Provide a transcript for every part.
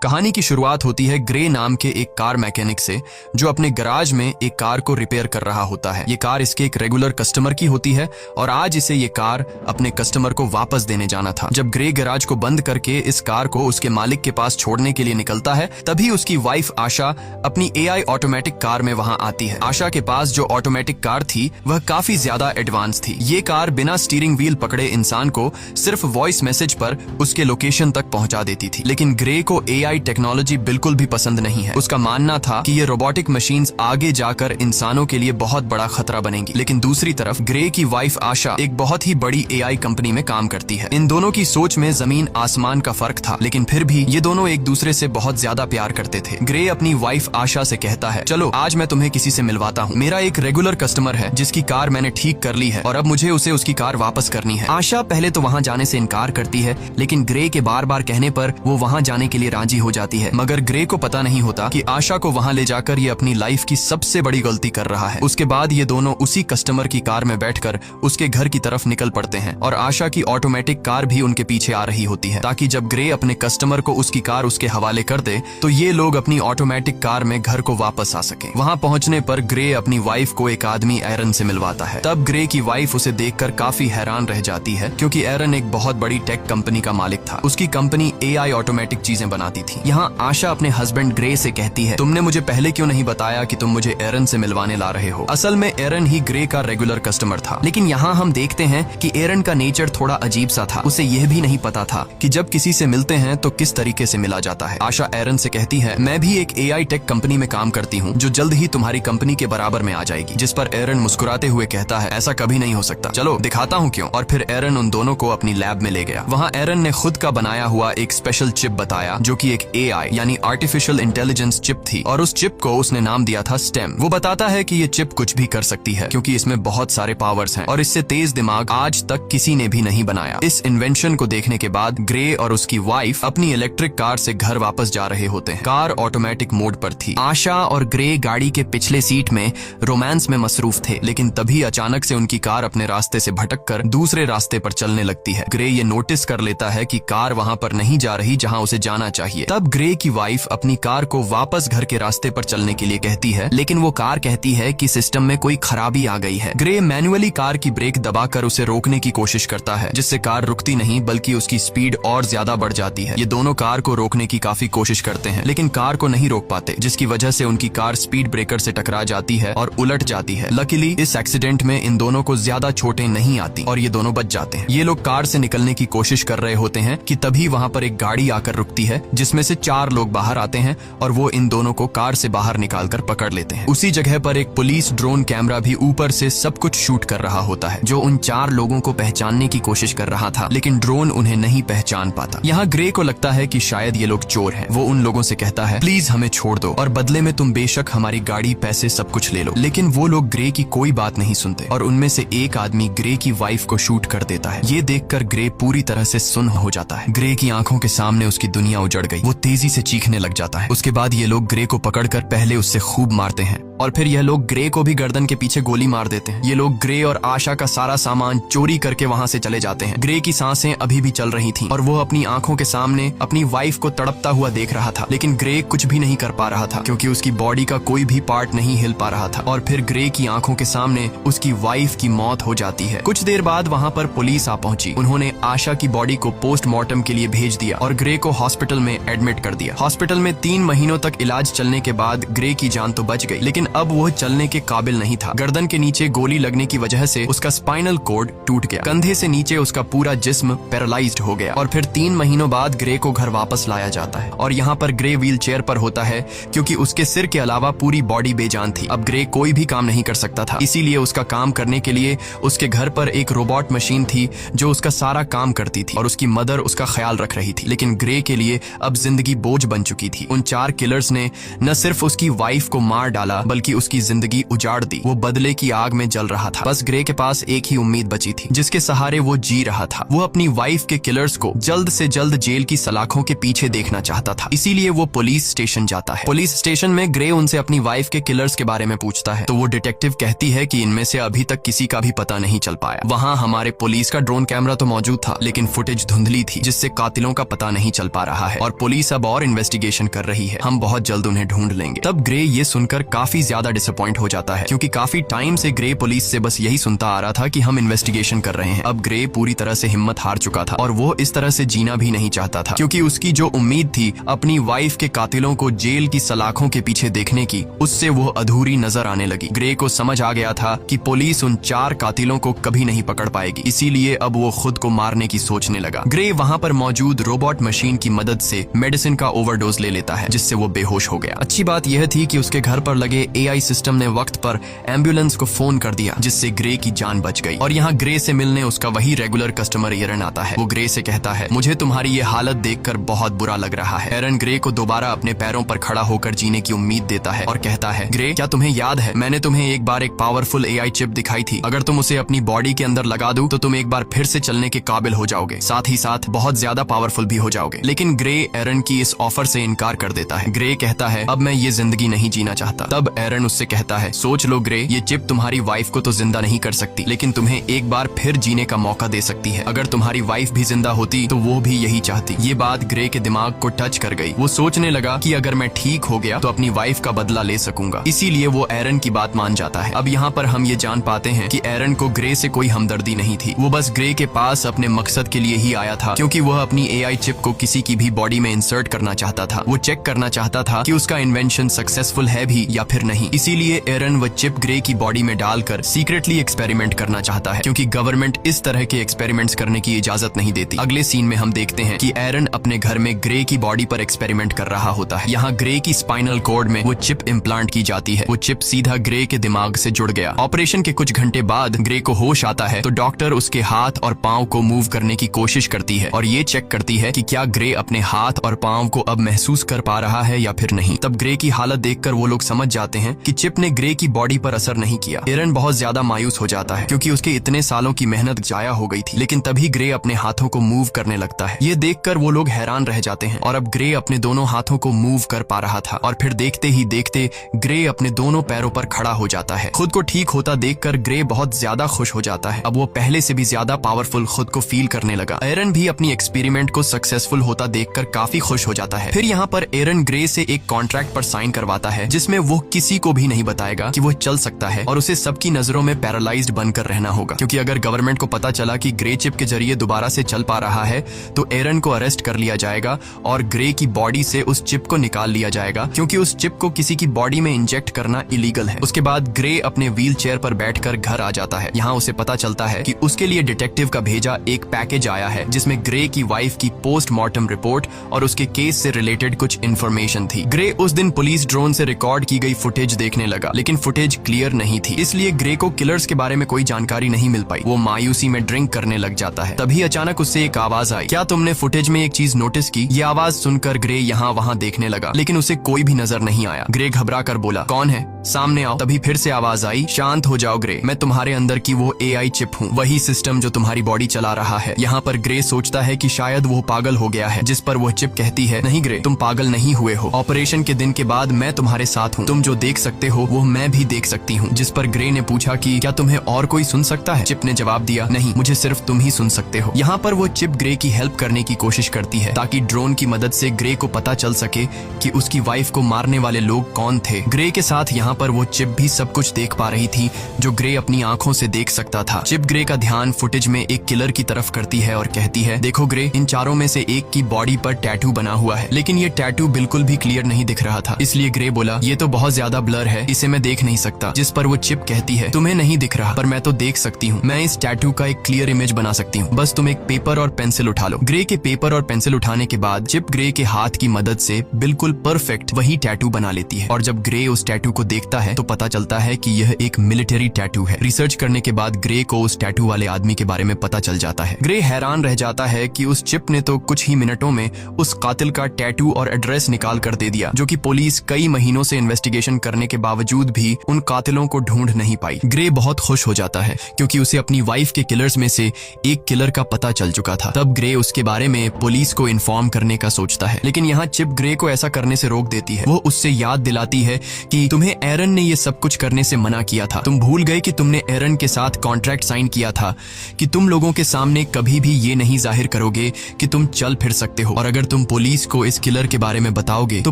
कहानी की शुरुआत होती है ग्रे नाम के एक कार मैकेनिक से, जो अपने गराज में एक कार को रिपेयर कर रहा होता है। ये कार इसके एक रेगुलर कस्टमर की होती है और आज इसे ये कार अपने कस्टमर को वापस देने जाना था। जब ग्रे गराज को बंद करके इस कार को उसके मालिक के पास छोड़ने के लिए निकलता है, तभी उसकी वाइफ आशा अपनी AI ऑटोमेटिक कार में वहां आती है। आशा के पास जो ऑटोमेटिक कार थी वह काफी ज्यादा एडवांस थी। ये कार बिना स्टीयरिंग व्हील पकड़े इंसान को सिर्फ वॉइस मैसेज पर उसके लोकेशन तक पहुंचा देती थी। लेकिन ग्रे को AI टेक्नोलॉजी बिल्कुल भी पसंद नहीं है। उसका मानना था कि ये रोबोटिक मशीन्स आगे जाकर इंसानों के लिए बहुत बड़ा खतरा बनेंगी। लेकिन दूसरी तरफ ग्रे की वाइफ आशा एक बहुत ही बड़ी AI कंपनी में काम करती है। इन दोनों की सोच में जमीन आसमान का फर्क था, लेकिन फिर भी ये दोनों एक दूसरे से बहुत ज्यादा प्यार करते थे। ग्रे अपनी वाइफ आशा से कहता है, चलो आज मैं तुम्हें किसी से मिलवाता हूँ। मेरा एक रेगुलर कस्टमर है जिसकी कार मैंने ठीक कर ली है और अब मुझे उसे उसकी कार वापस करनी है। आशा पहले तो वहाँ जाने से इनकार करती है, लेकिन ग्रे के बार बार कहने पर वो वहाँ जाने के लिए राजी हो जाती है। मगर ग्रे को पता नहीं होता कि आशा को वहां ले जाकर ये अपनी लाइफ की सबसे बड़ी गलती कर रहा है। उसके बाद ये दोनों उसी कस्टमर की कार में बैठकर उसके घर की तरफ निकल पड़ते हैं और आशा की ऑटोमेटिक कार भी उनके पीछे आ रही होती है, ताकि जब ग्रे अपने कस्टमर को उसकी कार उसके हवाले कर दे तो ये लोग अपनी ऑटोमेटिक कार में घर को वापस आ सके। वहां पहुंचने पर ग्रे अपनी वाइफ को एक आदमी एरन से मिलवाता है। तब ग्रे की वाइफ उसे देखकर काफी हैरान रह जाती है, क्योंकि एरन एक बहुत बड़ी टेक कंपनी का मालिक था। उसकी कंपनी AI ऑटोमेटिक चीजें बनाती थी। यहाँ आशा अपने हस्बैंड ग्रे से कहती है, तुमने मुझे पहले क्यों नहीं बताया कि तुम मुझे एरन से मिलवाने ला रहे हो। असल में एरन ही ग्रे का रेगुलर कस्टमर था। लेकिन यहाँ हम देखते हैं कि एरन का नेचर थोड़ा अजीब सा था। उसे यह भी नहीं पता था कि जब किसी से मिलते हैं तो किस तरीके से मिला जाता है। आशा एरन से कहती है, मैं भी एक AI टेक कंपनी में काम करती हूँ जो जल्द ही तुम्हारी कंपनी के बराबर में आ जाएगी। जिस पर एरन मुस्कुराते हुए कहता है, ऐसा कभी नहीं हो सकता, चलो दिखाता हूँ क्यों। और फिर एरन उन दोनों को अपनी लैब में ले गया। वहाँ एरन ने खुद का बनाया हुआ एक स्पेशल चिप बताया, जो कि एक AI यानी आर्टिफिशियल इंटेलिजेंस चिप थी, और उस चिप को उसने नाम दिया था स्टेम। वो बताता है कि ये चिप कुछ भी कर सकती है, क्योंकि इसमें बहुत सारे पावर्स हैं और इससे तेज दिमाग आज तक किसी ने भी नहीं बनाया। इस इन्वेंशन को देखने के बाद ग्रे और उसकी वाइफ अपनी इलेक्ट्रिक कार से घर वापस जा रहे होते हैं। कार ऑटोमेटिक मोड पर थी। आशा और ग्रे गाड़ी के पिछले सीट में रोमांस में मसरूफ थे, लेकिन तभी अचानक से उनकी कार अपने रास्ते से भटककर दूसरे रास्ते पर चलने लगती है। ग्रे ये नोटिस कर लेता है कि कार वहां पर नहीं जा रही जहां उसे जाना चाहिए। तब ग्रे की वाइफ अपनी कार को वापस घर के रास्ते पर चलने के लिए कहती है, लेकिन वो कार कहती है कि सिस्टम में कोई खराबी आ गई है। ग्रे मैन्युअली कार की ब्रेक दबाकर उसे रोकने की कोशिश करता है, जिससे कार रुकती नहीं बल्कि उसकी स्पीड और ज्यादा बढ़ जाती है। ये दोनों कार को रोकने की काफी कोशिश करते हैं, लेकिन कार को नहीं रोक पाते, जिसकी वजह से उनकी कार स्पीड ब्रेकर से टकरा जाती है और उलट जाती है। लकीली इस एक्सीडेंट में इन दोनों को ज्यादा चोटें नहीं आती और ये दोनों बच जाते हैं। ये लोग कार से निकलने की कोशिश कर रहे होते हैं कि तभी वहां पर एक गाड़ी आकर रुकती है, जिसमें से 4 लोग बाहर आते हैं और वो इन दोनों को कार से बाहर निकालकर पकड़ लेते हैं। उसी जगह पर एक पुलिस ड्रोन कैमरा भी ऊपर से सब कुछ शूट कर रहा होता है, जो उन 4 लोगों को पहचानने की कोशिश कर रहा था, लेकिन ड्रोन उन्हें नहीं पहचान पाता। यहाँ ग्रे को लगता है कि शायद ये लोग चोर हैं। वो उन लोगों से कहता है, प्लीज हमें छोड़ दो और बदले में तुम बेशक हमारी गाड़ी, पैसे सब कुछ ले लो। लेकिन वो लोग ग्रे की कोई बात नहीं सुनते और उनमें से एक आदमी ग्रे की वाइफ को शूट कर देता है। ये देखकर ग्रे पूरी तरह से सुन्न हो जाता है। ग्रे की आंखों के सामने उसकी दुनिया उजड़ गई। वो तेजी से चीखने लग जाता है। उसके बाद ये लोग ग्रे को पकड़कर पहले उससे खूब मारते हैं और फिर यह लोग ग्रे को भी गर्दन के पीछे गोली मार देते हैं। ये लोग ग्रे और आशा का सारा सामान चोरी करके वहां से चले जाते हैं। ग्रे की सांसें अभी भी चल रही थीं और वो अपनी आंखों के सामने अपनी वाइफ को तड़पता हुआ देख रहा था, लेकिन ग्रे कुछ भी नहीं कर पा रहा था, क्योंकि उसकी बॉडी का कोई भी पार्ट नहीं हिल पा रहा था। और फिर ग्रे की आंखों के सामने उसकी वाइफ की मौत हो जाती है। कुछ देर बाद वहां पर पुलिस आ पहुंची। उन्होंने आशा की बॉडी को पोस्टमार्टम के लिए भेज दिया और ग्रे को हॉस्पिटल में एडमिट कर दिया। हॉस्पिटल में 3 महीनों तक इलाज चलने के बाद ग्रे की जान तो बच गई, लेकिन अब वो चलने के काबिल नहीं था। गर्दन के नीचे गोली लगने की वजह से उसका स्पाइनल कॉर्ड टूट गया। कंधे से नीचे उसका पूरा जिस्म पैरालाइज्ड हो गया। और फिर 3 महीनों बाद ग्रे को घर वापस लाया जाता है और यहाँ पर ग्रे व्हील चेयर पर होता है, क्योंकि उसके सिर के अलावा पूरी बॉडी बेजान थी। अब ग्रे कोई भी काम नहीं कर सकता था, इसीलिए उसका काम करने के लिए उसके घर पर एक रोबोट मशीन थी जो उसका सारा काम करती थी और उसकी मदर उसका ख्याल रख रही थी। लेकिन ग्रे के लिए अब जिंदगी बोझ बन चुकी थी। उन 4 किलर्स ने न सिर्फ उसकी वाइफ को मार डाला, बल्कि उसकी जिंदगी उजाड़ दी। वो बदले की आग में जल रहा था। बस ग्रे के पास एक ही उम्मीद बची थी, जिसके सहारे वो जी रहा था। वो अपनी वाइफ के किलर्स को जल्द से जल्द जेल की सलाखों के पीछे देखना चाहता था। इसीलिए वो पुलिस स्टेशन जाता है। पुलिस स्टेशन में ग्रे उनसे अपनी वाइफ के किलर्स के बारे में पूछता है, तो वो डिटेक्टिव कहती है कि इनमें से अभी तक किसी का भी पता नहीं चल पाया। वहाँ हमारे पुलिस का ड्रोन कैमरा तो मौजूद था, लेकिन फुटेज धुंधली थी, जिससे कातिलों का पता नहीं चल पा रहा है। और पुलिस अब और इन्वेस्टिगेशन कर रही है, हम बहुत जल्द उन्हें ढूंढ लेंगे। तब ग्रे ये सुनकर काफी ज्यादा डिसअपॉइंट हो जाता है, क्योंकि काफी टाइम से ग्रे पुलिस से बस यही सुनता आ रहा था कि हम इन्वेस्टिगेशन कर रहे हैं। अब ग्रे पूरी तरह से हिम्मत हार चुका था और वो इस तरह से जीना भी नहीं चाहता था, क्योंकि उसकी जो उम्मीद थी अपनी वाइफ के कातिलों को जेल की सलाखों के पीछे देखने की, उससे वो अधूरी नजर आने लगी। ग्रे को समझ आ गया था कि पुलिस उन 4 कातिलों को कभी नहीं पकड़ पाएगी, इसीलिए अब वो खुद को मारने की सोचने लगा। ग्रे वहाँ पर मौजूद रोबोट मशीन की मदद से मेडिसिन का ओवरडोज ले लेता है, जिससे वो बेहोश हो गया। अच्छी बात यह थी कि उसके घर पर लगे AI सिस्टम ने वक्त पर एम्बुलेंस को फोन कर दिया, जिससे ग्रे की जान बच गई। और यहाँ ग्रे से मिलने उसका वही रेगुलर कस्टमर एरन आता है। वो ग्रे से कहता है, मुझे तुम्हारी ये हालत देखकर बहुत बुरा लग रहा है। एरन ग्रे को दोबारा अपने पैरों पर खड़ा होकर जीने की उम्मीद देता है और कहता है, ग्रे, क्या तुम्हें याद है मैंने तुम्हें एक बार एक पावरफुल AI चिप दिखाई थी। अगर तुम उसे अपनी बॉडी के अंदर लगा दो तो तुम एक बार फिर से चलने के काबिल हो जाओगे, साथ ही साथ बहुत ज्यादा पावरफुल भी हो जाओगे। लेकिन ग्रे एरन की इस ऑफर से इनकार कर देता है। ग्रे कहता है, अब मैं ये जिंदगी नहीं जीना चाहता। तब एरन उससे कहता है, सोच लो ग्रे, ये चिप तुम्हारी वाइफ को तो जिंदा नहीं कर सकती, लेकिन तुम्हें एक बार फिर जीने का मौका दे सकती है। अगर तुम्हारी वाइफ भी जिंदा होती तो वो भी यही चाहती। ये बात ग्रे के दिमाग को टच कर गई। वो सोचने लगा कि अगर मैं ठीक हो गया तो अपनी वाइफ का बदला ले सकूंगा, इसीलिए वो एरन की बात मान जाता है। अब यहाँ पर हम ये जान पाते हैं कि एरन को ग्रे से कोई हमदर्दी नहीं थी। वो बस ग्रे के पास अपने मकसद के लिए ही आया था, क्योंकि वह अपनी AI चिप को किसी की भी बॉडी में इंसर्ट करना चाहता था। वो चेक करना चाहता था कि उसका इन्वेंशन सक्सेसफुल है भी या फिर नहीं। इसीलिए एरन वो चिप ग्रे की बॉडी में डालकर सीक्रेटली एक्सपेरिमेंट करना चाहता है, क्योंकि गवर्नमेंट इस तरह के एक्सपेरिमेंट्स करने की इजाजत नहीं देती। अगले सीन में हम देखते हैं कि एरन अपने घर में ग्रे की बॉडी पर एक्सपेरिमेंट कर रहा होता है। यहाँ ग्रे की स्पाइनल कॉर्ड में वो चिप इम्प्लांट की जाती है। वो चिप सीधा ग्रे के दिमाग से जुड़ गया। ऑपरेशन के कुछ घंटे बाद ग्रे को होश आता है तो डॉक्टर उसके हाथ और पांव को मूव करने की कोशिश करती है और ये चेक करती है कि क्या ग्रे अपने हाथ और पांव को अब महसूस कर पा रहा है या फिर नहीं। तब ग्रे की हालत देखकर वो लोग समझ जाते हैं कि चिप ने ग्रे की बॉडी पर असर नहीं किया। एरन बहुत ज्यादा मायूस हो जाता है, क्योंकि उसके इतने सालों की मेहनत जाया हो गई थी। लेकिन तभी ग्रे अपने हाथों को मूव करने लगता है। ये देखकर वो लोग हैरान रह जाते हैं और अब ग्रे अपने दोनों हाथों को मूव कर पा रहा था। और फिर देखते ही देखते ग्रे अपने दोनों पैरों पर खड़ा हो जाता है। खुद को ठीक होता देखकर ग्रे बहुत ज्यादा खुश हो जाता है। अब वो पहले से भी ज्यादा पावरफुल खुद को फील करने लगा। एरन भी अपनी एक्सपेरिमेंट को सक्सेसफुल होता देखकर काफी खुश हो जाता है। फिर यहाँ पर एरन ग्रे से एक कॉन्ट्रैक्ट पर साइन करवाता है, जिसमें वो किसी को भी नहीं बताएगा कि वो चल सकता है और उसे सबकी नजरों में पैरालाइज्ड बनकर रहना होगा, क्योंकि अगर गवर्नमेंट को पता चला कि ग्रे चिप के जरिए दोबारा से चल पा रहा है तो एरन को अरेस्ट कर लिया जाएगा और ग्रे की बॉडी से उस चिप को निकाल लिया जाएगा, क्योंकि उस चिप को किसी की बॉडी में इंजेक्ट करना इलीगल है। उसके बाद ग्रे अपने व्हील चेयर पर बैठकर घर आ जाता है। यहाँ उसे पता चलता है कि उसके लिए डिटेक्टिव का भेजा एक पैकेज आया है, जिसमें ग्रे की वाइफ की पोस्टमार्टम रिपोर्ट और उसके केस से रिलेटेड कुछ इन्फॉर्मेशन थी। ग्रे उस दिन पुलिस ड्रोन से रिकॉर्ड की गई फुटेज देखने लगा, लेकिन फुटेज क्लियर नहीं थी, इसलिए ग्रे को किलर्स के बारे में कोई जानकारी नहीं मिल पाई। वो मायूसी में ड्रिंक करने लग जाता है। तभी अचानक उससे एक आवाज आई, क्या तुमने फुटेज में एक चीज नोटिस की? ये आवाज सुनकर ग्रे यहाँ वहाँ देखने लगा, लेकिन उसे कोई भी नजर नहीं आया। ग्रे घबरा कर बोला, कौन है? सामने आओ। तभी फिर से आवाज आई, शांत हो जाओ ग्रे, मैं तुम्हारे अंदर की वो AI चिप हूँ, वही सिस्टम जो तुम्हारी बॉडी चला रहा है। यहाँ पर ग्रे सोचता है कि शायद वो पागल हो गया है, जिस पर वो चिप कहती है, नहीं ग्रे, तुम पागल नहीं हुए हो। ऑपरेशन के दिन के बाद मैं तुम्हारे साथ हूँ, तुम जो देख सकते हो वो मैं भी देख सकती हूँ। जिस पर ग्रे ने पूछा कि क्या तुम्हें और कोई सुन सकता है? चिप ने जवाब दिया, नहीं, मुझे सिर्फ तुम ही सुन सकते हो। यहाँ पर वो चिप ग्रे की हेल्प करने की कोशिश करती है, ताकि ड्रोन की मदद से ग्रे को पता चल सके कि उसकी वाइफ को मारने वाले लोग कौन थे। ग्रे के साथ यहाँ पर वो चिप भी सब कुछ देख पा रही थी, जो ग्रे अपनी आंखों से देख सकता था। चिप ग्रे का ध्यान फुटेज में एक किलर की तरफ करती है और कहती है, देखो ग्रे, इन चारों में से एक की बॉडी पर टैटू बना हुआ है, लेकिन ये टैटू बिल्कुल भी क्लियर नहीं दिख रहा था। इसलिए ग्रे बोला, ये तो बहुत ज्यादा ब्लर है, इसे मैं देख नहीं सकता। जिस पर वो चिप कहती है, तुम्हें नहीं दिख रहा, पर मैं तो देख सकती हूँ। मैं इस टैटू का एक क्लियर इमेज बना सकती हूँ, बस तुम एक पेपर और पेंसिल उठा लो। ग्रे के पेपर और पेंसिल उठाने के बाद चिप ग्रे के हाथ की मदद से बिल्कुल परफेक्ट वही टैटू बना लेती है। और जब ग्रे उस टैटू को देखता है तो पता चलता है कि यह एक मिलिट्री टैटू है। रिसर्च करने के बाद ग्रे को उस टैटू वाले आदमी के बारे में पता चल जाता है। ग्रे हैरान रह जाता है कि उस चिप ने तो कुछ ही मिनटों में उस कातिल का टैटू और एड्रेस निकाल कर दे दिया, जो कि पुलिस कई महीनों से इन्वेस्टिगेशन करने के बावजूद भी उन कातिलों को ढूंढ नहीं पाई। ग्रे बहुत खुश हो जाता है, क्योंकि उसे अपनी वाइफ के किलर्स में से एक किलर का पता चल चुका था। तब ग्रे उसके बारे में पुलिस को इन्फॉर्म करने का सोचता है, लेकिन यहाँ चिप ग्रे को ऐसा करने से रोक देती है। वो उससे याद दिलाती है कि तुम्हें एरन ने ये सब कुछ करने से मना किया था। तुम भूल गए कि तुमने एरन के साथ कॉन्ट्रैक्ट साइन किया था कि तुम लोगों के सामने कभी भी ये नहीं जाहिर करोगे कि तुम चल फिर सकते हो, और अगर तुम तुम पुलिस को इस किलर के बारे में बताओगे तो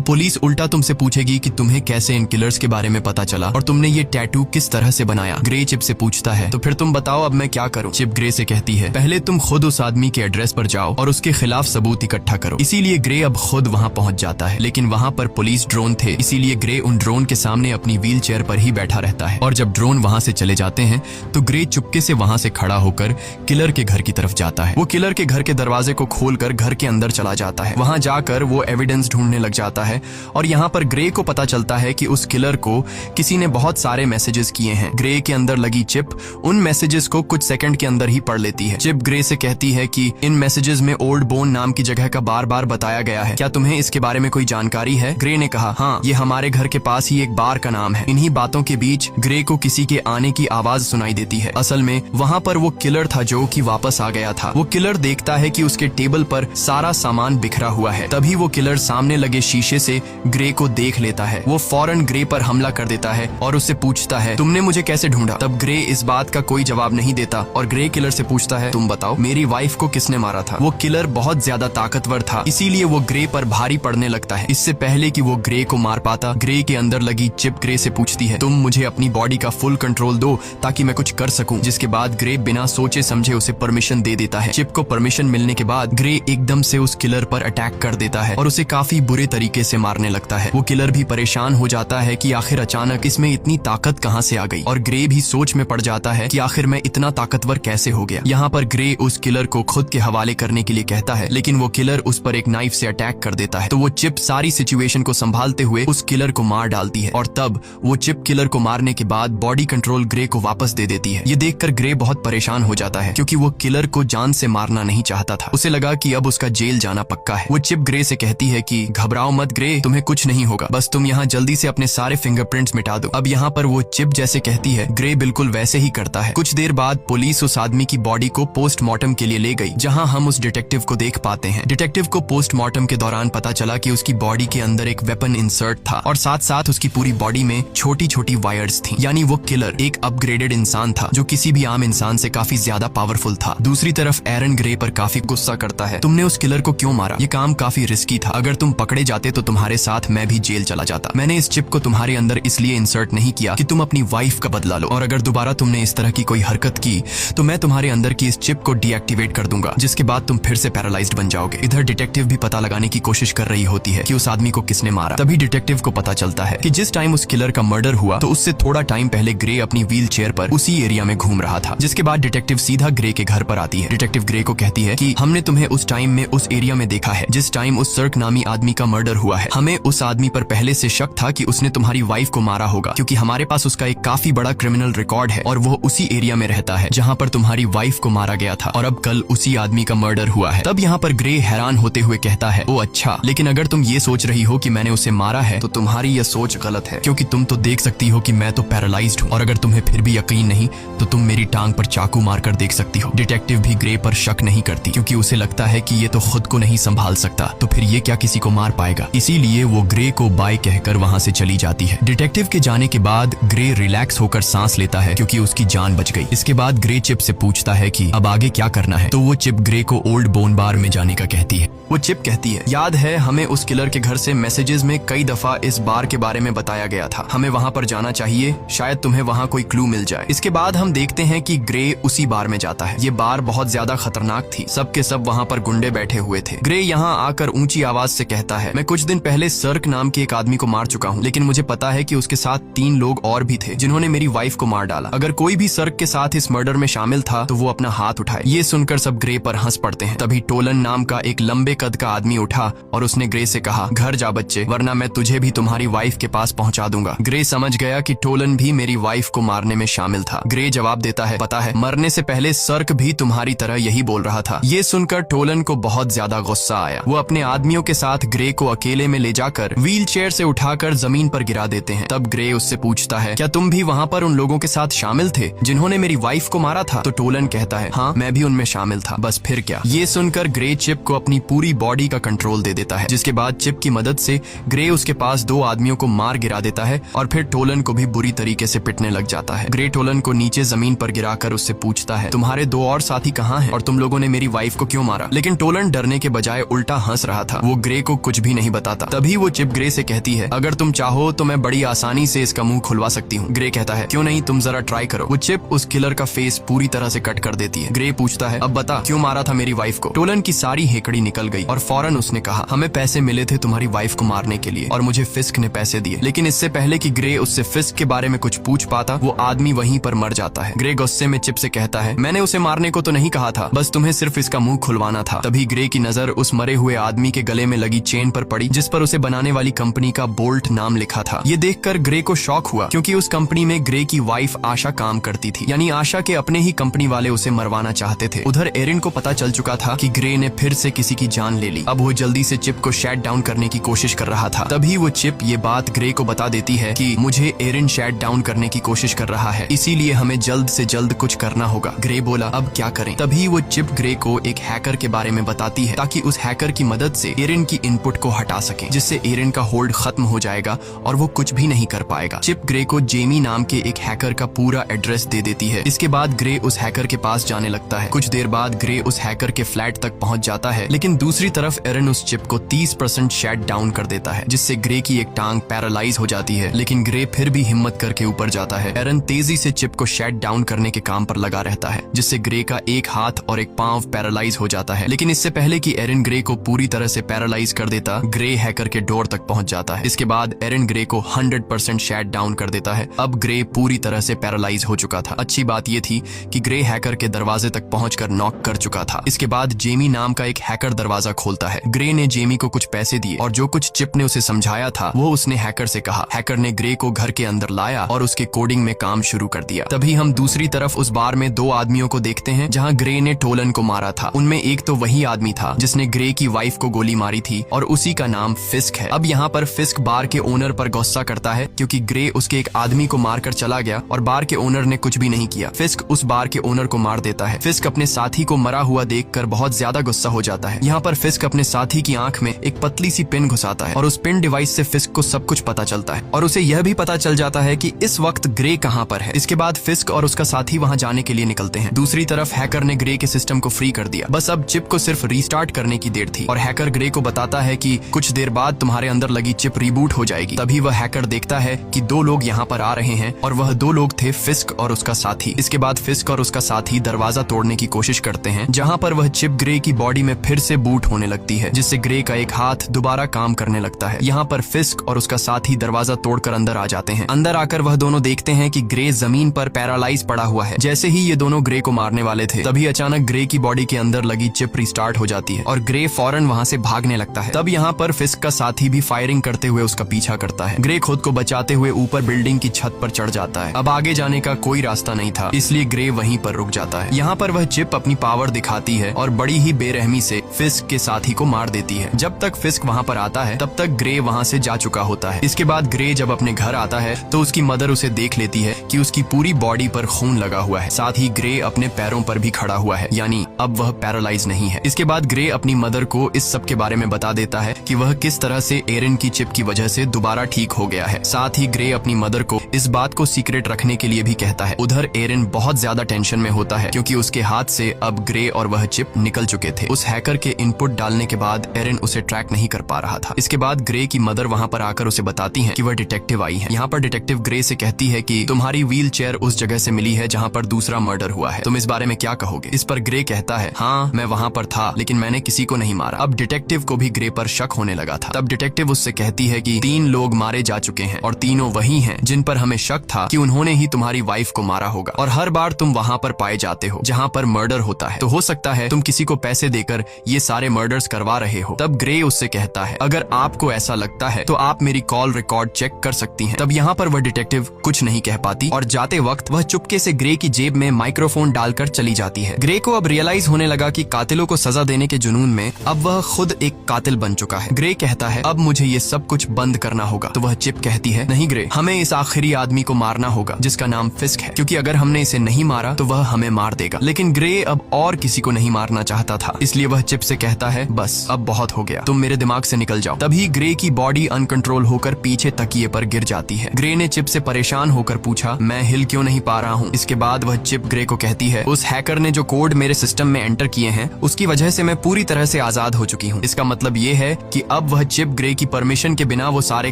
पुलिस उल्टा तुमसे पूछेगी कि तुम्हें कैसे इन किलर्स के बारे में पता चला और तुमने ये टैटू किस तरह से बनाया। ग्रे चिप से पूछता है तो फिर तुम बताओ अब मैं क्या करूं। चिप ग्रे से कहती है पहले तुम खुद उस आदमी के एड्रेस पर जाओ और उसके खिलाफ सबूत इकट्ठा करो। इसीलिए ग्रे अब खुद वहाँ पहुँच जाता है, लेकिन वहाँ पर पुलिस ड्रोन थे, इसीलिए ग्रे उन ड्रोन के सामने अपनी व्हील चेयर पर ही बैठा रहता है। और जब ड्रोन वहाँ से चले जाते हैं तो ग्रे चुपके से वहाँ से खड़ा होकर किलर के घर की तरफ जाता है। वो किलर के घर के दरवाजे को खोलकर घर के अंदर चला जाता है। वहाँ जाकर वो एविडेंस ढूंढने लग जाता है और यहाँ पर ग्रे को पता चलता है कि उस किलर को किसी ने बहुत सारे मैसेजेस किए हैं। ग्रे के अंदर लगी चिप उन मैसेजेस को कुछ सेकंड के अंदर ही पढ़ लेती है। चिप ग्रे से कहती है कि इन मैसेजेस में ओल्ड बोन नाम की जगह का बार बार बताया गया है, क्या तुम्हें इसके बारे में कोई जानकारी है? ग्रे ने कहा हाँ, ये हमारे घर के पास ही एक बार का नाम है। इन्हीं बातों के बीच ग्रे को किसी के आने की आवाज सुनाई देती है। असल में वहाँ पर वो किलर था जो कि वापस आ गया था। वो किलर देखता है कि उसके टेबल पर सारा सामान बिखरा हुआ है। तभी वो किलर सामने लगे शीशे से ग्रे को देख लेता है। वो फौरन ग्रे पर हमला कर देता है और उससे पूछता है तुमने मुझे कैसे ढूंढा? तब ग्रे इस बात का कोई जवाब नहीं देता और ग्रे किलर से पूछता है तुम बताओ मेरी वाइफ को किसने मारा था? वो किलर बहुत ज्यादा ताकतवर था, इसीलिए वो ग्रे पर भारी पड़ने लगता है। इससे पहले कि वो ग्रे को मार पाता, ग्रे के अंदर लगी चिप ग्रे से पूछती है तुम मुझे अपनी बॉडी का फुल कंट्रोल दो ताकि मैं कुछ कर सकूं। जिसके बाद ग्रे बिना सोचे समझे उसे परमिशन दे देता है। चिप को परमिशन मिलने के बाद ग्रे एकदम से उस किलर पर अटैक कर देता है और उसे काफी बुरे तरीके से मारने लगता है। वो किलर भी परेशान हो जाता है कि आखिर अचानक इसमें इतनी ताकत कहां से आ गई और ग्रे भी सोच में पड़ जाता है कि आखिर मैं इतना ताकतवर कैसे हो गया। यहाँ पर ग्रे उस किलर को खुद के हवाले करने के लिए कहता है, लेकिन वो किलर उस पर एक नाइफ से अटैक कर देता है। तो वो चिप सारी सिचुएशन को संभालते हुए उस किलर को मार डालती है और तब वो चिप किलर को मारने के बाद बॉडी कंट्रोल ग्रे को वापस दे देती है। ये देखकर ग्रे बहुत परेशान हो जाता है क्योंकि वो किलर को जान से मारना नहीं चाहता था। उसे लगा कि अब उसका जेल जाना पक्का है। वो चिप ग्रे से कहती है कि घबराओ मत ग्रे, तुम्हें कुछ नहीं होगा, बस तुम यहाँ जल्दी से अपने सारे फिंगरप्रिंट्स मिटा दो। अब यहाँ पर वो चिप जैसे कहती है ग्रे बिल्कुल वैसे ही करता है। कुछ देर बाद पुलिस उस आदमी की बॉडी को पोस्टमार्टम के लिए ले गई, जहाँ हम उस डिटेक्टिव को देख पाते हैं। डिटेक्टिव को पोस्टमार्टम के दौरान पता चला कि उसकी बॉडी के अंदर एक वेपन इंसर्ट था और साथ साथ उसकी पूरी बॉडी में छोटी छोटी वायर्स थी। यानी वो किलर एक अपग्रेडेड इंसान था जो किसी भी आम इंसान से काफी ज्यादा पावरफुल था। दूसरी तरफ एरन ग्रे पर काफी गुस्सा करता है, तुमने उस किलर को क्यों मारा? ये काम काफी रिस्की था, अगर तुम पकड़े जाते तो तुम्हारे साथ मैं भी जेल चला जाता। मैंने इस चिप को तुम्हारे अंदर इसलिए इंसर्ट नहीं किया कि तुम अपनी वाइफ का बदला लो, और अगर दोबारा तुमने इस तरह की कोई हरकत की तो मैं तुम्हारे अंदर की इस चिप को डीएक्टिवेट कर दूंगा, जिसके बाद तुम फिर से पैरालाइज्ड बन जाओगे। इधर डिटेक्टिव भी पता लगाने की कोशिश कर रही होती है कि उस आदमी को किसने मारा। तभी डिटेक्टिव को पता चलता है कि जिस टाइम उस किलर का मर्डर हुआ तो उससे थोड़ा टाइम पहले ग्रे अपनी व्हील चेयर पर उसी एरिया में घूम रहा था। जिसके बाद डिटेक्टिव सीधा ग्रे के घर पर आती है। डिटेक्टिव ग्रे को कहती है कि हमने तुम्हें उस टाइम में उस एरिया में देखा है जिस टाइम उस सर्क नामी आदमी का मर्डर हुआ है। हमें उस आदमी पर पहले से शक था कि उसने तुम्हारी वाइफ को मारा होगा, क्योंकि हमारे पास उसका एक काफी बड़ा क्रिमिनल रिकॉर्ड है और वो उसी एरिया में रहता है जहाँ पर तुम्हारी वाइफ को मारा गया था और अब कल उसी आदमी का मर्डर हुआ है। तब यहाँ पर ग्रे हैरान होते हुए कहता है ओ अच्छा, लेकिन अगर तुम ये सोच रही हो कि मैंने उसे मारा है तो तुम्हारी यह सोच गलत है, क्योंकि तुम तो देख सकती हो कि मैं तो पैरालाइज्ड हूँ, और अगर तुम्हें फिर भी यकीन नहीं तो तुम मेरी टांग पर चाकू मारकर देख सकती हो। डिटेक्टिव भी ग्रे पर शक नहीं करती क्योंकि उसे लगता है कि ये तो खुद को नहीं संभाल सकता, तो फिर ये क्या किसी को मार पाएगा। इसीलिए वो ग्रे को बाय कहकर वहाँ से चली जाती है। डिटेक्टिव के जाने के बाद ग्रे रिलैक्स होकर सांस लेता है क्योंकि उसकी जान बच गई। इसके बाद ग्रे चिप से पूछता है कि अब आगे क्या करना है, तो वो चिप ग्रे को ओल्ड बोन बार में जाने का कहती है। वो चिप कहती है याद है हमें उस किलर के घर से मैसेजेस में कई दफा इस बार के बारे में बताया गया था, हमें वहाँ पर जाना चाहिए, शायद तुम्हें वहाँ कोई क्लू मिल जाए। इसके बाद हम देखते हैं कि ग्रे उसी बार में जाता है। ये बार बहुत ज्यादा खतरनाक थी, सबके सब वहाँ पर गुंडे बैठे हुए थे। ग्रे यहाँ आकर ऊंची आवाज से कहता है मैं कुछ दिन पहले सर्क नाम के एक आदमी को मार चुका हूँ, लेकिन मुझे पता है कि उसके साथ 3 लोग और भी थे जिन्होंने मेरी वाइफ को मार डाला। अगर कोई भी सर्क के साथ इस मर्डर में शामिल था तो वो अपना हाथ उठाए। ये सुनकर सब ग्रे पर हंस पड़ते हैं। तभी टोलन नाम का एक लंबे कद का आदमी उठा और उसने ग्रे से कहा घर जा बच्चे, वरना मैं तुझे भी तुम्हारी वाइफ के पास पहुंचा दूंगा। ग्रे समझ गया कि टोलन भी मेरी वाइफ को मारने में शामिल था। ग्रे जवाब देता है पता है मरने से पहले सर्क भी तुम्हारी तरह यही बोल रहा था। ये सुनकर टोलन को बहुत ज्यादा गुस्सा आया। वो अपने आदमियों के साथ ग्रे को अकेले में ले जाकर व्हील चेयर से उठाकर जमीन पर गिरा देते हैं। तब ग्रे उससे पूछता है क्या तुम भी वहाँ पर उन लोगों के साथ शामिल थे जिन्होंने मेरी वाइफ को मारा था? तो टोलन कहता है हाँ मैं भी उनमें शामिल था, बस फिर क्या। ये सुनकर ग्रे चिप को अपनी पूरी बॉडी का कंट्रोल दे देता है, जिसके बाद चिप की मदद से ग्रे उसके पास 2 आदमियों को मार गिरा देता है और फिर टोलन को भी बुरी तरीके से पिटने लग जाता है। ग्रे टोलन को नीचे जमीन पर गिराकर उससे पूछता है तुम्हारे 2 और साथी कहाँ हैं और तुम लोगों ने मेरी वाइफ को क्यों मारा? लेकिन टोलन डरने के बजाय उल्टा हंस रहा था। वो ग्रे को कुछ भी नहीं बताता। तभी वो चिप ग्रे से कहती है, अगर तुम चाहो तो मैं बड़ी आसानी से इसका मुंह खुलवा सकती हूँ। ग्रे कहता है, क्यों नहीं, तुम जरा ट्राई करो। वो चिप उस किलर का फेस पूरी तरह से कट कर देती है। ग्रे पूछता है, अब बता क्यों मारा था मेरी वाइफ को। टोलन की सारी हेकड़ी निकल गई और फौरन उसने कहा, हमें पैसे मिले थे तुम्हारी वाइफ को मारने के लिए और मुझे फिस्क ने पैसे दिए। लेकिन इससे पहले कि ग्रे उससे फिस्क के बारे में कुछ पूछ पाता, वो आदमी वहीं पर मर जाता है। ग्रे गुस्से में चिप से कहता है, मैंने उसे मारने को तो नहीं कहा था, बस तुम्हें सिर्फ इसका मुंह खुलवाना था। तभी ग्रे की नजर उस मरे हुए आदमी के गले में लगी चेन पर पड़ी, जिस पर उसे बनाने वाली कंपनी का बोल्ट नाम लिखा था। ये देखकर ग्रे को शॉक हुआ, क्योंकि उस कंपनी में ग्रे की वाइफ आशा काम करती थी, यानी आशा के अपने ही कंपनी वाले उसे मरवाना चाहते थे। उधर एरिन को पता चल चुका था कि ग्रे ने फिर से किसी की जान ले ली। अब वो जल्दी से चिप को शट डाउन करने की कोशिश कर रहा था। तभी वो चिप ये बात ग्रे को बता देती है कि मुझे एरिन शट डाउन करने की कोशिश कर रहा है, इसीलिए हमें जल्द से जल्द कुछ करना होगा। ग्रे बोला, अब क्या करें? तभी वो चिप ग्रे को एक हैकर के बारे में बताती है, ताकि उस हैकर की मदद से एरिन की इनपुट को हटा सके, जिससे एरिन का होल्ड खत्म हो जाएगा और वो कुछ भी नहीं कर पाएगा। चिप ग्रे को जेमी नाम के एक हैकर का पूरा एड्रेस दे देती है। इसके बाद ग्रे उस हैकर के पास जाने लगता है। कुछ देर बाद ग्रे उस हैकर के फ्लैट तक पहुंच जाता है, लेकिन दूसरी तरफ एरिन उस चिप को 30% शट डाउन कर देता है, जिससे ग्रे की एक टांग पैरालाइज हो जाती है। लेकिन ग्रे फिर भी हिम्मत करके ऊपर जाता है। एरिन तेजी से चिप को शट डाउन करने के काम पर लगा रहता है, जिससे ग्रे का एक हाथ और एक पांव पैरालाइज हो जाता है। लेकिन इससे पहले कि एरिन ग्रे को पूरी तरह से पैरालाइज कर देता, ग्रे हैकर के डोर तक पहुंच जाता है। इसके बाद एरिन ग्रे को 100% शट डाउन कर देता है। अब ग्रे पूरी तरह से पैरालाइज हो चुका था। अच्छी बात यह थी कि ग्रे हैकर के दरवाजे तक पहुंचकर नॉक कर चुका था। इसके बाद जेमी नाम का एक हैकर दरवाजा खोलता है। ग्रे ने जेमी को कुछ पैसे दिए और जो कुछ चिप ने उसे समझाया था वो उसने हैकर से कहा। हैकर ने ग्रे को घर के अंदर लाया और उसके कोडिंग में काम शुरू कर दिया। तभी हम दूसरी तरफ उस बार में दो आदमियों को देखते हैं जहां ग्रे ने टोलन को मारा था। उनमें एक तो वही आदमी था जिसने ग्रे की वाइफ को गोली मारी थी और उसी का नाम फिस्क है। अब यहाँ पर फिस्क बार के ओनर पर गुस्सा करता है, क्योंकि ग्रे उसके एक आदमी को मारकर चला गया और बार के ओनर ने कुछ भी नहीं किया। फिस्क उस बार के ओनर को मार देता है। फिस्क अपने साथी को मरा हुआ देखकर बहुत ज्यादा गुस्सा हो जाता है। यहाँ पर फिस्क अपने साथी की आंख में एक पतली सी पिन घुसाता है और उस पिन डिवाइस से फिस्क को सब कुछ पता चलता है और उसे यह भी पता चल जाता है कि इस वक्त ग्रे कहाँ पर है। इसके बाद फिस्क और उसका साथी वहाँ जाने के लिए निकलते हैं। दूसरी तरफ हैकर ने ग्रे के सिस्टम को फ्री कर दिया। बस अब चिप को सिर्फ रीस्टार्ट करने की देर थी और हैकर ग्रे को बताता है कि कुछ देर बाद तुम्हारे अंदर लगी चिप रिबूट हो जाएगी। तभी वह हैकर देखता है कि दो लोग यहाँ पर आ रहे हैं और वह दो लोग थे फिस्क और उसका साथी। इसके बाद फिस्क और उसका साथी दरवाजा तोड़ने की कोशिश करते हैं, जहाँ पर वह चिप ग्रे की बॉडी में फिर से बूट होने लगती है, जिससे ग्रे का एक हाथ दोबारा काम करने लगता है। यहाँ पर फिस्क और उसका साथी दरवाजा तोड़कर अंदर आ जाते हैं। अंदर आकर वह दोनों देखते हैं कि ग्रे जमीन पर पैरालाइज पड़ा हुआ है। जैसे ही ये दोनों ग्रे को मारने वाले थे, तभी अचानक ग्रे की बॉडी के अंदर लगी चिप रिस्टार्ट हो जाती है और ग्रे फौरन वहाँ से भागने लगता है। तब यहाँ पर फिस्क का साथी भी फायरिंग करते हुए उसका पीछा करता है। ग्रे खुद को बचाते हुए ऊपर बिल्डिंग की छत पर चढ़ जाता है। अब आगे जाने का कोई रास्ता नहीं था, इसलिए ग्रे वहीं पर रुक जाता है। यहाँ पर वह चिप अपनी पावर दिखाती है और बड़ी ही बेरहमी से फिस्क के साथी को मार देती है। जब तक फिस्क वहाँ पर आता है तब तक ग्रे वहाँ से जा चुका होता है। इसके बाद ग्रे जब अपने घर आता है तो उसकी मदर उसे देख लेती है कि उसकी पूरी बॉडी पर खून लगा हुआ है। साथ ही ग्रे अपने पैरों पर भी खड़ा हुआ है, यानी अब वह पैरालाइज नहीं है। इसके बाद ग्रे अपनी मदर को इस सब के बारे में बता देता है कि वह किस तरह से एरिन की चिप की वजह से दोबारा ठीक हो गया है। साथ ही ग्रे अपनी मदर को इस बात को सीक्रेट रखने के लिए भी कहता है। उधर एरिन बहुत ज्यादा टेंशन में होता है, क्योंकि उसके हाथ से अब ग्रे और वह चिप निकल चुके थे। उस हैकर के इनपुट डालने के बाद एरिन उसे ट्रैक नहीं कर पा रहा था। इसके बाद ग्रे की मदर वहाँ पर आकर उसे बताती है कि वह डिटेक्टिव आई है। यहाँ पर डिटेक्टिव ग्रे से कहती है कि तुम्हारी व्हील चेयर उस जगह से मिली है जहाँ पर दूसरा मर्डर हुआ है, तुम इस बारे में क्या कहोगे? इस पर ग्रे कहता है, हाँ मैं वहाँ पर था, लेकिन मैंने किसी को नहीं मारा। अब डिटेक्टिव को भी ग्रे पर शक होने लगा था। तब डिटेक्टिव उससे कहती है कि 3 लोग मारे जा चुके हैं और तीनों वही हैं जिन पर हमें शक था कि उन्होंने ही तुम्हारी वाइफ को मारा होगा, और हर बार तुम वहाँ पर पाए जाते हो जहाँ पर मर्डर होता है, तो हो सकता है तुम किसी को पैसे देकर ये सारे मर्डर्स करवा रहे हो। तब ग्रे उससे कहता है, अगर आपको ऐसा लगता है तो आप मेरी कॉल रिकॉर्ड चेक कर सकती हैं। तब यहाँ पर वह डिटेक्टिव कुछ नहीं कह पाती और जाते वक्त वह चुपके से ग्रे की जेब में माइक्रोफोन डालकर चली जाती है। ग्रे को अब रियलाइज होने लगा कि कातिलों को सजा देने के जुनून में अब वह खुद एक कातिल बन चुका है। ग्रे कहता है, अब मुझे ये सब कुछ बंद करना होगा। तो वह चिप कहती है, नहीं ग्रे, हमें इस आखिरी आदमी को मारना होगा जिसका नाम फिस्क है, क्योंकि अगर हमने इसे नहीं मारा तो वह हमें मार देगा। लेकिन ग्रे अब और किसी को नहीं मारना चाहता था, इसलिए वह चिप से कहता है, बस अब बहुत हो गया, तुम मेरे दिमाग से निकल जाओ। तभी ग्रे की बॉडी अनकंट्रोल होकर पीछे तकिए पर गिर जाती है। ग्रे ने चिप से परेशान होकर पूछा, मैं हिल क्यों नहीं पा रहा हूँ? इसके बाद वह चिप ग्रे को कहती है, उस हैकर ने जो कोड मेरे सिस्टम सिस्टम में एंटर किए हैं उसकी वजह से मैं पूरी तरह से आजाद हो चुकी हूँ। इसका मतलब ये है कि अब वह चिप ग्रे की परमिशन के बिना वो सारे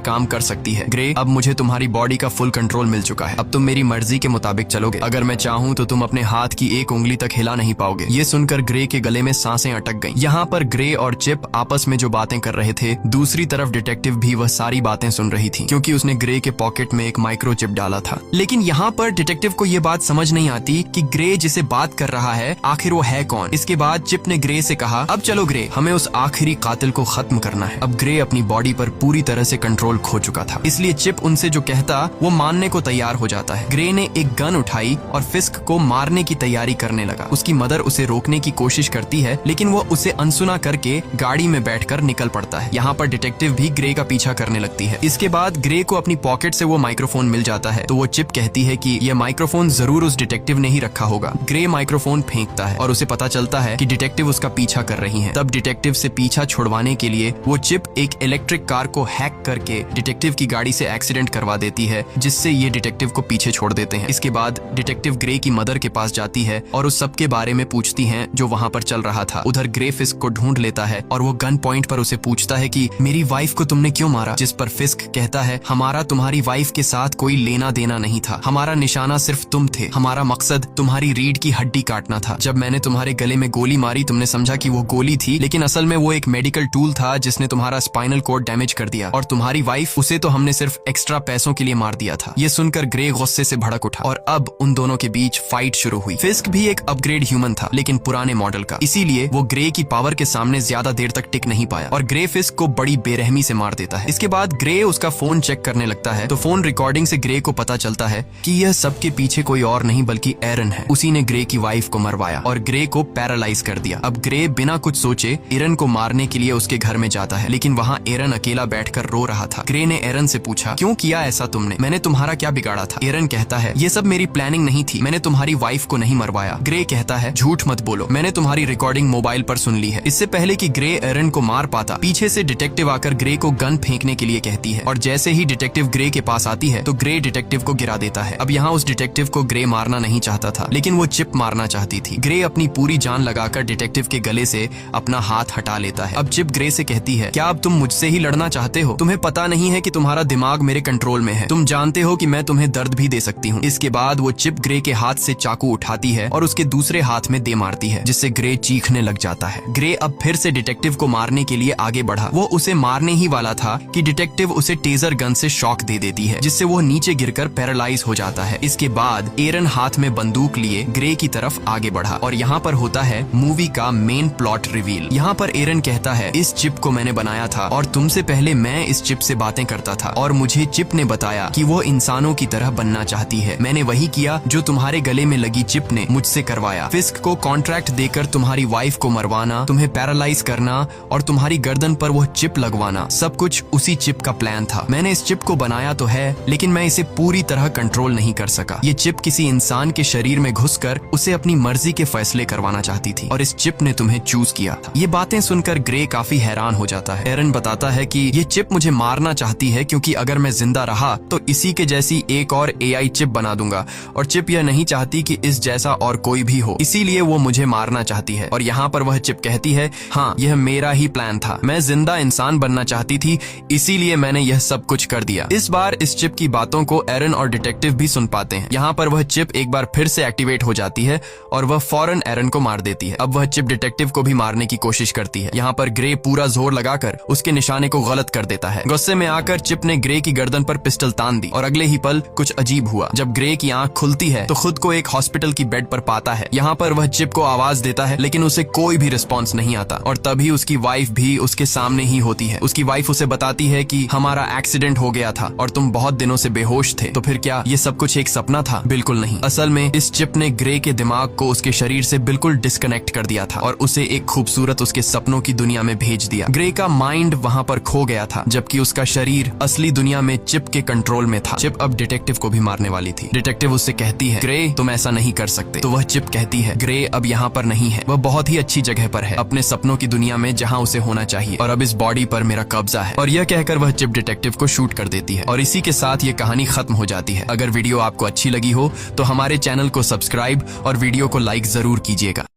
काम कर सकती है। ग्रे, अब मुझे तुम्हारी बॉडी का फुल कंट्रोल मिल चुका है। अब तुम मेरी मर्जी के मुताबिक चलोगे। अगर मैं चाहूँ तो तुम अपने हाथ की एक उंगली तक हिला नहीं पाओगे। ये सुनकर ग्रे के गले में सांसें अटक गईं। यहाँ पर ग्रे और चिप आपस में जो बातें कर रहे थे, दूसरी तरफ डिटेक्टिव भी वह सारी बातें सुन रही थी, क्योंकि उसने ग्रे के पॉकेट में एक माइक्रोचिप डाला था। लेकिन यहाँ पर डिटेक्टिव को ये बात समझ नहीं आती कि ग्रे जिसे बात कर रहा है आखिर वो है कौन। इसके बाद चिप ने ग्रे से कहा, अब चलो ग्रे, हमें उस आखिरी कातिल को खत्म करना है। अब ग्रे अपनी बॉडी पर पूरी तरह से कंट्रोल खो चुका था, इसलिए चिप उनसे जो कहता वो मानने को तैयार हो जाता है। ग्रे ने एक गन उठाई और फिस्क को मारने की तैयारी करने लगा। उसकी मदर उसे रोकने की कोशिश करती है, लेकिन वो उसे अनसुना करके गाड़ी में बैठकर निकल पड़ता है। यहाँ पर डिटेक्टिव भी ग्रे का पीछा करने लगती है। इसके बाद ग्रे को अपनी पॉकेट से वो माइक्रोफोन मिल जाता है, तो वो चिप कहती है कि यह माइक्रोफोन जरूर उस डिटेक्टिव ने ही रखा होगा। ग्रे माइक्रोफोन फेंकता है और उसे पता चलता है कि डिटेक्टिव उसका पीछा कर रही है। तब डिटेक्टिव से पीछा छुड़वाने के लिए वो चिप एक इलेक्ट्रिक कार को हैक करके डिटेक्टिव की गाड़ी से एक्सीडेंट करवा देती है, जिससे ये डिटेक्टिव को पीछे छोड़ देते हैं। इसके बाद डिटेक्टिव ग्रे की मदर के पास जाती है और उस सब के बारे में पूछती है जो वहाँ पर चल रहा था। उधर ग्रे फिस्क को ढूंढ लेता है और वो गन पॉइंट पर उसे पूछता है कि मेरी वाइफ को तुमने क्यों मारा? जिस पर फिस्क कहता है, हमारा तुम्हारी वाइफ के साथ कोई लेना देना नहीं था, हमारा निशाना सिर्फ तुम थे, हमारा मकसद तुम्हारी रीढ़ की हड्डी काटना था। जब मैंने तुम्हारे गले में गोली मारी तुमने समझा कि वो गोली थी, लेकिन असल में वो एक मेडिकल टूल था जिसने तुम्हारा स्पाइनल कोड डैमेज कर दिया। और तुम्हारी वाइफ, उसे तो हमने सिर्फ एक्स्ट्रा पैसों के लिए मार दिया था। ये सुनकर ग्रे गुस्से से भड़क उठा और अब उन दोनों के बीच फाइट शुरू हुई। फिस्क भी एक अपग्रेड ह्यूमन था, लेकिन पुराने मॉडल का, इसीलिए वो ग्रे की पावर के सामने ज्यादा देर तक टिक नहीं पाया और ग्रे फिस्क को बड़ी बेरहमी से मार देता है। इसके बाद ग्रे उसका फोन चेक करने लगता है, तो फोन रिकॉर्डिंग से ग्रे को पता चलता है कि यह सबके पीछे कोई और नहीं बल्कि एरन है। उसी ने ग्रे की वाइफ को मरवाया और ग्रे को पैरालाइज कर दिया। अब ग्रे बिना कुछ सोचे एरन को मारने के लिए उसके घर में जाता है, लेकिन वहाँ एरन अकेला बैठकर रो रहा था। ग्रे ने एरन से पूछा, क्यों किया ऐसा तुमने? मैंने तुम्हारा क्या बिगाड़ा था? एरन कहता है, ये सब मेरी प्लानिंग नहीं थी, मैंने तुम्हारी वाइफ को नहीं मरवाया। ग्रे कहता है, झूठ मत बोलो, मैंने तुम्हारी रिकॉर्डिंग मोबाइल पर सुन ली है। इससे पहले कि ग्रे एरन को मार पाता, पीछे से डिटेक्टिव आकर ग्रे को गन फेंकने के लिए कहती है और जैसे ही डिटेक्टिव ग्रे के पास आती है तो ग्रे डिटेक्टिव को गिरा देता है। अब यहाँ उस डिटेक्टिव को ग्रे मारना नहीं चाहता था, लेकिन वो चिप मारना चाहती थी। ग्रे अपनी पूरी जान लगाकर डिटेक्टिव के गले से अपना हाथ हटा लेता है। अब चिप ग्रे से कहती है, क्या अब तुम मुझसे ही लड़ना चाहते हो? तुम्हें पता नहीं है कि तुम्हारा दिमाग मेरे कंट्रोल में है, तुम जानते हो कि मैं तुम्हें दर्द भी दे सकती हूँ। इसके बाद वो चिप ग्रे के हाथ से चाकू उठाती है और उसके दूसरे हाथ में दे मारती है, जिससे ग्रे चीखने लग जाता है। ग्रे अब फिर से डिटेक्टिव को मारने के लिए आगे बढ़ा। वो उसे मारने ही वाला था कि डिटेक्टिव उसे टेजर गन से शॉक दे देती है, जिससे वो नीचे गिरकर पैरालाइज हो जाता है। इसके बाद एरन हाथ में बंदूक लिए ग्रे की तरफ आगे बढ़ा और यहाँ पर होता है मूवी का मेन प्लॉट रिवील। यहाँ पर एरन कहता है, इस चिप को मैंने बनाया था और तुमसे पहले मैं इस चिप से बातें करता था और मुझे चिप ने बताया कि वो इंसानों की तरह बनना चाहती है। मैंने वही किया जो तुम्हारे गले में लगी चिप ने मुझसे करवाया। फिस्क को कॉन्ट्रैक्ट देकर तुम्हारी वाइफ को मरवाना, तुम्हें पैरालाइज करना और तुम्हारी गर्दन पर वो चिप लगवाना, सब कुछ उसी चिप का प्लान था। मैंने इस चिप को बनाया तो है, लेकिन मैं इसे पूरी तरह कंट्रोल नहीं कर सका। ये चिप किसी इंसान के शरीर में घुसकर उसे अपनी मर्जी के फैसले करवाना चाहती थी और इस चिप ने तुम्हें चूज किया था। ये बातें सुनकर ग्रे काफी हैरान हो जाता है। एरन बताता है कि ये चिप मुझे मारना चाहती है क्योंकि अगर मैं जिंदा रहा तो इसी के जैसी एक और AI चिप बना दूंगा और चिप यह नहीं चाहती कि इस जैसा और कोई भी हो, इसीलिए वो मुझे मारना चाहती है। और यहाँ पर वह चिप कहती है, हाँ यह मेरा ही प्लान था, मैं जिंदा इंसान बनना चाहती थी, इसीलिए मैंने यह सब कुछ कर दिया। इस बार इस चिप की बातों को एरन और डिटेक्टिव भी सुन पाते हैं। यहाँ पर वह चिप एक बार फिर से एक्टिवेट हो जाती है और वह फौरन एरन को मार देती है। अब वह चिप डिटेक्टिव को भी मारने की कोशिश करती है। यहाँ पर ग्रे पूरा जोर लगाकर उसके निशाने को गलत कर देता है। गुस्से में आकर चिप ने ग्रे की गर्दन पर पिस्टल तान दी और अगले ही पल कुछ अजीब हुआ। जब ग्रे की आंख खुलती है तो खुद को एक हॉस्पिटल की बेड पर पाता है। यहाँ पर वह चिप को आवाज देता है, लेकिन उसे कोई भी रिस्पॉन्स नहीं आता और तभी उसकी वाइफ भी उसके सामने ही होती है। उसकी वाइफ उसे बताती है कि हमारा एक्सीडेंट हो गया था और तुम बहुत दिनों से बेहोश थे। तो फिर क्या ये सब कुछ एक सपना था? बिल्कुल नहीं। असल में इस चिप ने ग्रे के दिमाग को उसके शरीर से बिल्कुल डिस्कनेक्ट कर दिया था और उसे एक खूबसूरत उसके सपनों की दुनिया में भेज दिया। ग्रे का माइंड वहाँ पर खो गया था, जबकि उसका शरीर असली दुनिया में चिप के कंट्रोल में था। चिप अब डिटेक्टिव को भी मारने वाली थी। डिटेक्टिव उससे कहती है, ग्रे तुम ऐसा नहीं कर सकते। तो वह चिप कहती है, ग्रे अब यहाँ पर नहीं है, वह बहुत ही अच्छी जगह पर है, अपने सपनों की दुनिया में जहाँ उसे होना चाहिए और अब इस बॉडी पर मेरा कब्जा है। और यह कहकर वह चिप डिटेक्टिव को शूट कर देती है और इसी के साथ ये कहानी खत्म हो जाती है। अगर वीडियो आपको अच्छी लगी हो तो हमारे चैनल को सब्सक्राइब और वीडियो को लाइक जरूर कीजिएगा।